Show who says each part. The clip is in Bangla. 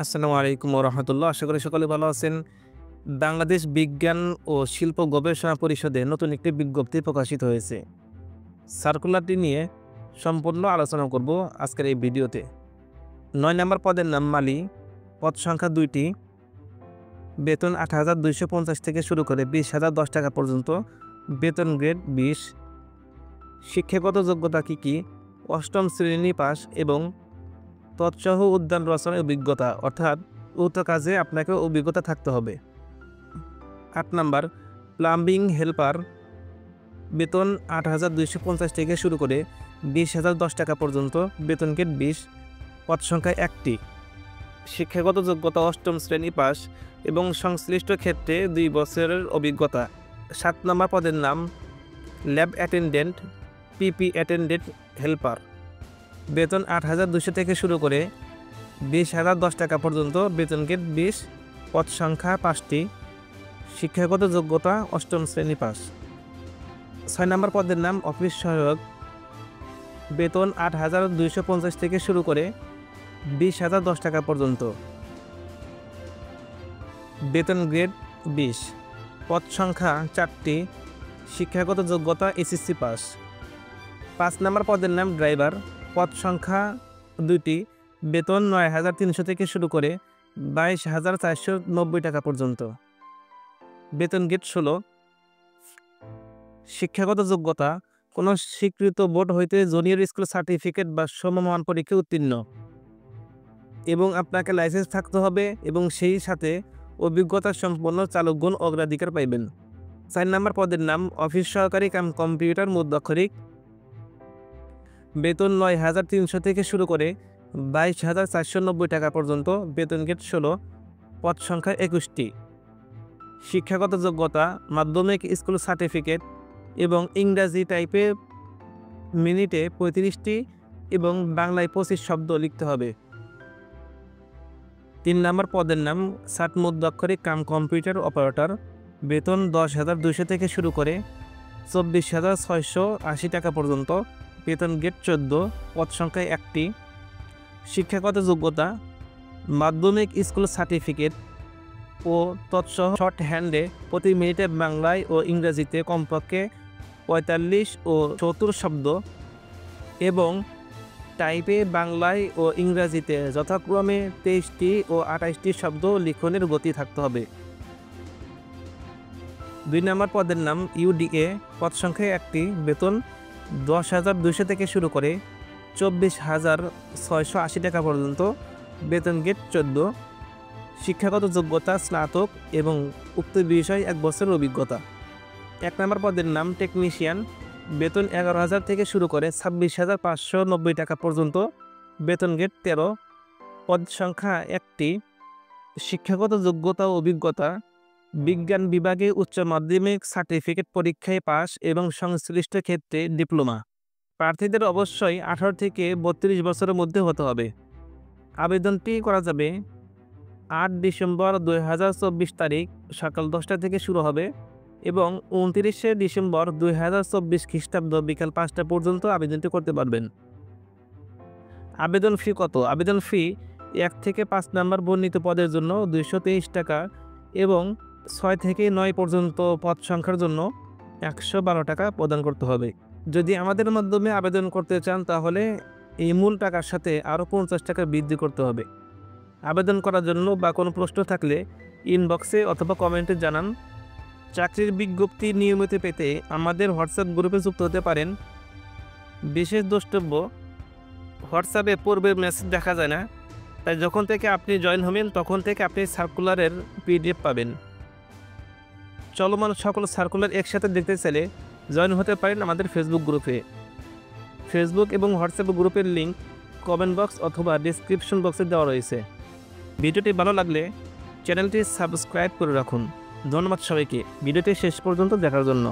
Speaker 1: আসসালামু আলাইকুম ওয়া রাহমাতুল্লাহ। আশা করি সকলে ভালো আছেন। বাংলাদেশ বিজ্ঞান ও শিল্প গবেষণা পরিষদে নতুন একটি বিজ্ঞপ্তি প্রকাশিত হয়েছে। সার্কুলারটি নিয়ে সম্পূর্ণ আলোচনা করব আজকের এই ভিডিওতে। ৯ নম্বর পদের নাম মালি, পদ সংখ্যা ২টি, বেতন ৮,২৫০ থেকে শুরু করে ২০,০১০ টাকা পর্যন্ত, বেতন গ্রেড ২০, শিক্ষাগত যোগ্যতা কী? অষ্টম শ্রেণী পাস এবং তৎসহ উদ্যান রচনায় অভিজ্ঞতা, অর্থাৎ উক্ত কাজে আপনাকে অভিজ্ঞতা থাকতে হবে। ৮ নাম্বার প্লাম্বিং হেল্পার, বেতন ৮,২৫০ থেকে শুরু করে ২০,০১০ টাকা পর্যন্ত, বেতন গ্রেড ২০, পদ সংখ্যা ১টি, শিক্ষাগত যোগ্যতা অষ্টম শ্রেণী পাস এবং সংশ্লিষ্ট ক্ষেত্রে ২ বছরের অভিজ্ঞতা। ৭ নম্বর পদের নাম ল্যাব অ্যাটেন্ডেন্ট, পিপি অ্যাটেন্ডেন্ট হেল্পার, বেতন ৮,২০০ থেকে শুরু করে ২০,০১০ টাকা পর্যন্ত, বেতন গ্রেড ২০, পদ সংখ্যা ৫টি, শিক্ষাগত যোগ্যতা অষ্টম শ্রেণী পাস। ৬ নম্বর পদের নাম অফিস সহায়ক, বেতন ৮,২৫০ থেকে শুরু করে ২০,০১০ টাকা পর্যন্ত, বেতন গ্রেড ২০, পদ সংখ্যা ৪টি, শিক্ষাগত যোগ্যতা এসএসসি পাস। ৫ নম্বর পদের নাম ড্রাইভার, পদ সংখ্যা ২টি, বেতন ৯,৩০০ থেকে শুরু করে ২২,৪৯০ টাকা পর্যন্ত, বেতন গ্রেড ১৬, শিক্ষাগত যোগ্যতা কোনো স্বীকৃত বোর্ড হইতে জুনিয়র স্কুল সার্টিফিকেট বা সমমান পরীক্ষায় উত্তীর্ণ এবং আপনাকে লাইসেন্স থাকতে হবে এবং সেই সাথে অভিজ্ঞতা সম্পন্ন চালকগণ অগ্রাধিকার পাইবেন। ৪ নম্বর পদের নাম অফিস সহকারী কাম কম্পিউটার মুদ্রাক্ষরিক, বেতন ৯,৩০০ থেকে শুরু করে ২২,৪৯০ টাকা পর্যন্ত, বেতন গ্রেড ১৬, পদ সংখ্যা ২১টি, শিক্ষাগত যোগ্যতা মাধ্যমিক স্কুল সার্টিফিকেট এবং ইংরাজি টাইপে মিনিটে ৩৫টি এবং বাংলায় ২৫ শব্দ লিখতে হবে। ৩ নম্বর পদের নাম ষাট মুদ্রাক্ষরিক কাম কম্পিউটার অপারেটর, বেতন ১০,২০০ থেকে শুরু করে ২৪,৬৮০ টাকা পর্যন্ত, বেতন গ্রেড ১৪, পদ সংখ্যা ১টি, শিক্ষাগত যোগ্যতা মাধ্যমিক স্কুল সার্টিফিকেট ও তৎসহ শর্ট হ্যান্ডে প্রতি মিনিটে বাংলায় ও ইংরেজিতে কমপক্ষে ৪৫ ও ৭০ শব্দ এবং টাইপে বাংলায় ও ইংরেজিতে যথাক্রমে ২৩টি ও ২৮টি শব্দ লিখনের গতি থাকতে হবে। ২ নম্বর পদের নাম ইউডিএ, পদ সংখ্যা ১টি, বেতন ১০,২০০ থেকে শুরু করে ২৪,৬৮০ টাকা পর্যন্ত, বেতন গ্রেড ১৪, শিক্ষাগত যোগ্যতা স্নাতক এবং উক্ত বিষয়ে ১ বছরের অভিজ্ঞতা। ১ নম্বর পদের নাম টেকনিশিয়ান, বেতন ১১,০০০ থেকে শুরু করে ২৬,৫৯০ টাকা পর্যন্ত, বেতন গ্রেড ১৩, পদ সংখ্যা ১টি, শিক্ষাগত যোগ্যতা ও অভিজ্ঞতা বিজ্ঞান বিভাগে উচ্চ মাধ্যমিক সার্টিফিকেট পরীক্ষায় পাস এবং সংশ্লিষ্ট ক্ষেত্রে ডিপ্লোমা। প্রার্থীদের অবশ্যই ১৮ থেকে ৩২ বছরের মধ্যে হতে হবে। আবেদনটি করা যাবে ৮ ডিসেম্বর ২০২৪ তারিখ সকাল ১০টা থেকে শুরু হবে এবং ২৯শে ডিসেম্বর ২০২৪ খ্রিস্টাব্দ বিকাল ৫টা পর্যন্ত আবেদনটি করতে পারবেন। আবেদন ফি কত? আবেদন ফি ১ থেকে ৫ নম্বর বর্ণিত পদের জন্য ২২৩ টাকা এবং ৬ থেকে ৯ পর্যন্ত পদ সংখ্যার জন্য ১১২ টাকা প্রদান করতে হবে। যদি আমাদের মাধ্যমে আবেদন করতে চান তাহলে এই মূল টাকার সাথে আরও ৫০ টাকা বৃদ্ধি করতে হবে। আবেদন করার জন্য বা কোনো প্রশ্ন থাকলে ইনবক্সে অথবা কমেন্টে জানান। চাকরির বিজ্ঞপ্তি নিয়মিত পেতে আমাদের হোয়াটসঅ্যাপ গ্রুপে যুক্ত হতে পারেন। বিশেষ দ্রষ্টব্য, হোয়াটসঅ্যাপে পূর্বের মেসেজ দেখা যায় না, তাই যখন থেকে আপনি জয়েন হবেন তখন থেকে আপনি সার্কুলারের পিডিএফ পাবেন। চলমান সকল সার্কুলার একসাথে দেখতে চাইলে জয়েন হতে পারেন আমাদের ফেসবুক গ্রুপে। ফেসবুক এবং হোয়াটসঅ্যাপ গ্রুপের লিঙ্ক কমেন্ট বক্স অথবা ডিসক্রিপশন বক্সে দেওয়া রয়েছে। ভিডিওটি ভালো লাগলে চ্যানেলটি সাবস্ক্রাইব করে রাখুন। ধন্যবাদ সবাইকে ভিডিওটি শেষ পর্যন্ত দেখার জন্য।